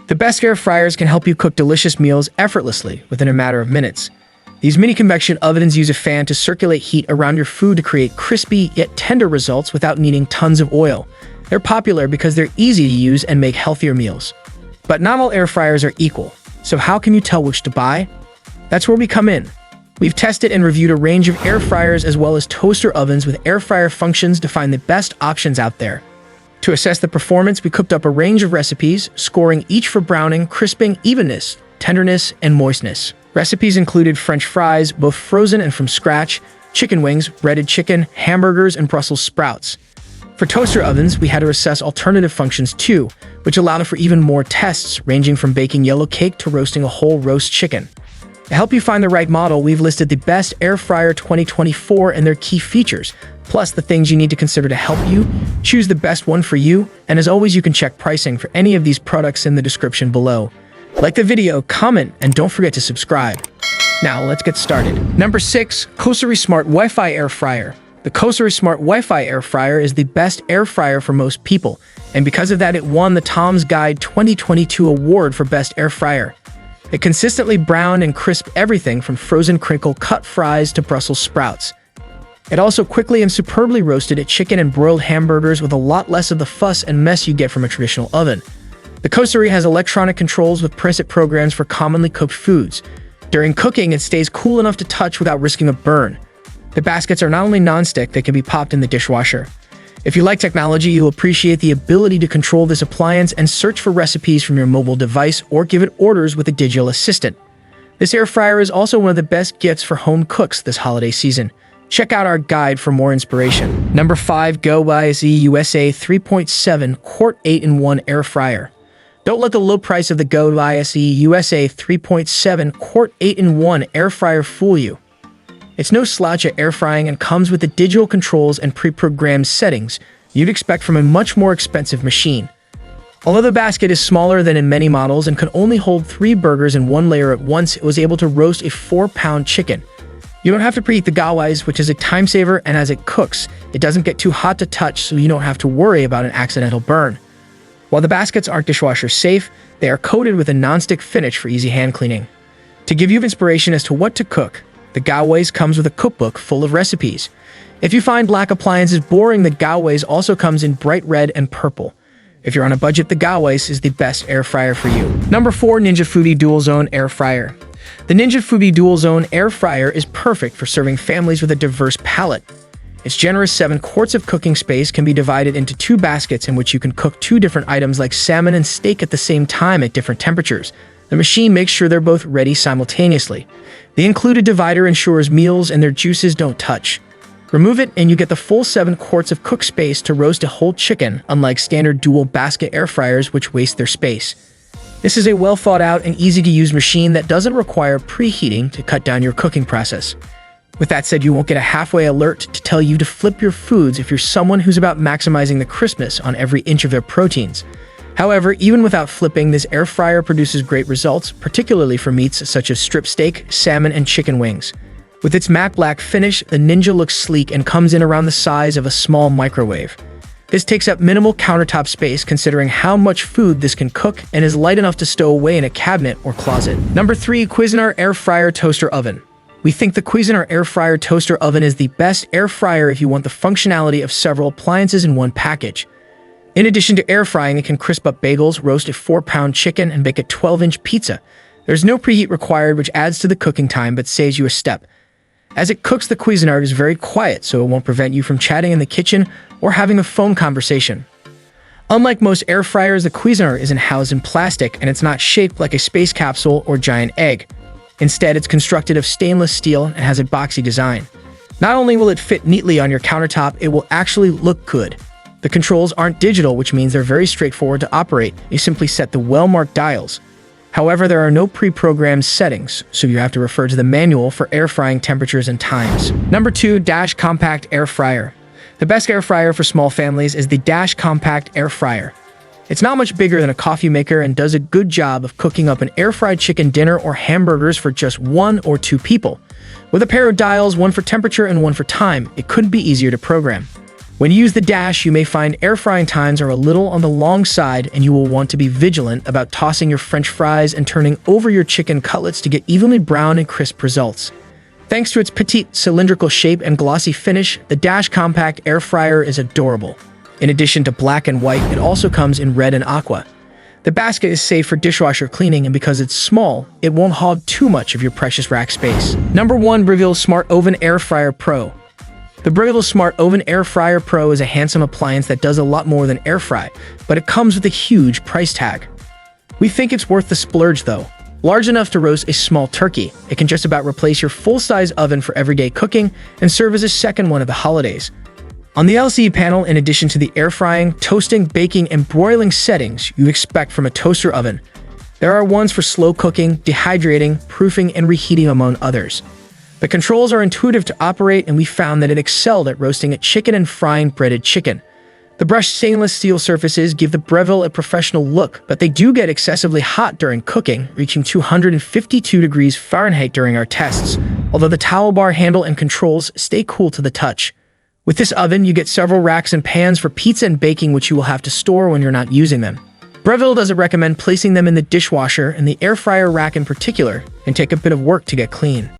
The best air fryers can help you cook delicious meals effortlessly within a matter of minutes. These mini convection ovens use a fan to circulate heat around your food to create crispy yet tender results without needing tons of oil. They're popular because they're easy to use and make healthier meals. But not all air fryers are equal, so how can you tell which to buy? That's where we come in. We've tested and reviewed a range of air fryers as well as toaster ovens with air fryer functions to find the best options out there. To assess the performance, we cooked up a range of recipes, scoring each for browning, crisping, evenness, tenderness, and moistness. Recipes included French fries, both frozen and from scratch, chicken wings, breaded chicken, hamburgers, and Brussels sprouts. For toaster ovens, we had to assess alternative functions too, which allowed for even more tests, ranging from baking yellow cake to roasting a whole roast chicken. To help you find the right model, we've listed the best Air Fryer 2024 and their key features, plus the things you need to consider to help you choose the best one for you. And as always, you can check pricing for any of these products in the description below. Like the video, comment, and don't forget to subscribe. Now, let's get started. Number 6. Cosori Smart Wi-Fi Air Fryer. The Cosori Smart Wi-Fi Air Fryer is the best air fryer for most people, and because of that, it won the Tom's Guide 2022 award for Best Air Fryer. It consistently browned and crisped everything from frozen crinkle-cut fries to Brussels sprouts. It also quickly and superbly roasted chicken and broiled hamburgers with a lot less of the fuss and mess you get from a traditional oven. The Cosori has electronic controls with preset programs for commonly cooked foods. During cooking, it stays cool enough to touch without risking a burn. The baskets are not only non-stick, they can be popped in the dishwasher. If you like technology, you'll appreciate the ability to control this appliance and search for recipes from your mobile device or give it orders with a digital assistant. This air fryer is also one of the best gifts for home cooks this holiday season. Check out our guide for more inspiration. Number 5. GoWISE USA 3.7 Quart 8-in-1 Air Fryer. Don't let the low price of the GoWISE USA 3.7 Quart 8-in-1 Air Fryer fool you. It's no slouch at air frying and comes with the digital controls and pre-programmed settings you'd expect from a much more expensive machine. Although the basket is smaller than in many models and could only hold 3 burgers in one layer at once, it was able to roast a 4-pound chicken. You don't have to preheat the GoWISE, which is a time saver, and as it cooks, it doesn't get too hot to touch, so you don't have to worry about an accidental burn. While the baskets aren't dishwasher safe, they are coated with a non-stick finish for easy hand cleaning. To give you inspiration as to what to cook, the GoWISE comes with a cookbook full of recipes. If you find black appliances boring, the GoWISE also comes in bright red and purple. If you're on a budget, the GoWISE is the best air fryer for you. Number 4. Ninja Foodi DualZone Air Fryer. The Ninja Foodi DualZone Air Fryer is perfect for serving families with a diverse palate. Its generous 7 quarts of cooking space can be divided into 2 baskets in which you can cook 2 different items like salmon and steak at the same time at different temperatures. The machine makes sure they're both ready simultaneously. The included divider ensures meals and their juices don't touch. Remove it and you get the full 7 quarts of cook space to roast a whole chicken, unlike standard dual basket air fryers which waste their space. This is a well thought out and easy to use machine that doesn't require preheating to cut down your cooking process. With that said, you won't get a halfway alert to tell you to flip your foods if you're someone who's about maximizing the crispness on every inch of their proteins. However, even without flipping, this air fryer produces great results, particularly for meats such as strip steak, salmon, and chicken wings. With its matte black finish, the Ninja looks sleek and comes in around the size of a small microwave. This takes up minimal countertop space considering how much food this can cook and is light enough to stow away in a cabinet or closet. Number 3. Cuisinart Air Fryer Toaster Oven. We think the Cuisinart Air Fryer Toaster Oven is the best air fryer if you want the functionality of several appliances in one package. In addition to air frying, it can crisp up bagels, roast a 4-pound chicken, and bake a 12-inch pizza. There's no preheat required, which adds to the cooking time but saves you a step. As it cooks, the Cuisinart is very quiet, so it won't prevent you from chatting in the kitchen or having a phone conversation. Unlike most air fryers, the Cuisinart isn't housed in plastic and it's not shaped like a space capsule or giant egg. Instead, it's constructed of stainless steel and has a boxy design. Not only will it fit neatly on your countertop, it will actually look good. The controls aren't digital, which means they're very straightforward to operate. You simply set the well-marked dials. However, there are no pre-programmed settings, so you have to refer to the manual for air frying temperatures and times. Number 2. Dash Compact Air Fryer. The best air fryer for small families is the Dash Compact Air Fryer. It's not much bigger than a coffee maker and does a good job of cooking up an air-fried chicken dinner or hamburgers for just 1 or 2 people. With a pair of dials, one for temperature and one for time, it couldn't be easier to program. When you use the dash, you may find air frying times are a little on the long side, and you will want to be vigilant about tossing your French fries and turning over your chicken cutlets to get evenly brown and crisp results. Thanks to its petite cylindrical shape and glossy finish, the Dash Compact Air Fryer is adorable. In addition to black and white, it also comes in red and aqua. The basket is safe for dishwasher cleaning, and because it's small, it won't hog too much of your precious rack space. Number 1. Breville Smart Oven Air Fryer Pro. The Breville Smart Oven Air Fryer Pro is a handsome appliance that does a lot more than air fry, but it comes with a huge price tag. We think it's worth the splurge though. Large enough to roast a small turkey, it can just about replace your full-size oven for everyday cooking and serve as a second one of the holidays. On the LCD panel, in addition to the air frying, toasting, baking, and broiling settings you expect from a toaster oven, there are ones for slow cooking, dehydrating, proofing, and reheating, among others. The controls are intuitive to operate, and we found that it excelled at roasting a chicken and frying breaded chicken. The brushed stainless steel surfaces give the Breville a professional look, but they do get excessively hot during cooking, reaching 252 degrees Fahrenheit during our tests, although the towel bar handle and controls stay cool to the touch. With this oven, you get several racks and pans for pizza and baking, which you will have to store when you're not using them. Breville doesn't recommend placing them in the dishwasher, and the air fryer rack in particular can take a bit of work to get clean.